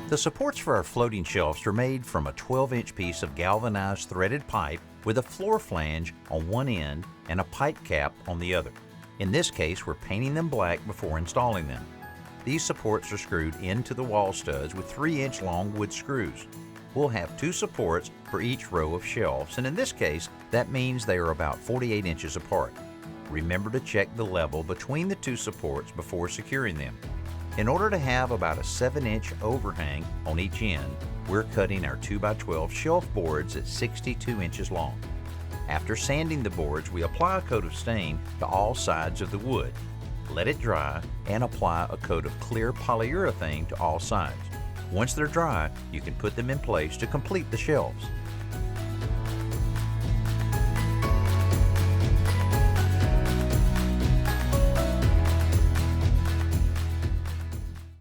The supports for our floating shelves are made from a 12-inch piece of galvanized threaded pipe with a floor flange on one end and a pipe cap on the other. In this case, we're painting them black before installing them. These supports are screwed into the wall studs with 3-inch long wood screws. We'll have 2 supports for each row of shelves, and in this case, that means they are about 48 inches apart. Remember to check the level between the 2 supports before securing them. In order to have about a 7-inch overhang on each end, we're cutting our 2x12 shelf boards at 62 inches long. After sanding the boards, we apply a coat of stain to all sides of the wood. Let it dry and apply a coat of clear polyurethane to all sides. Once they're dry, you can put them in place to complete the shelves.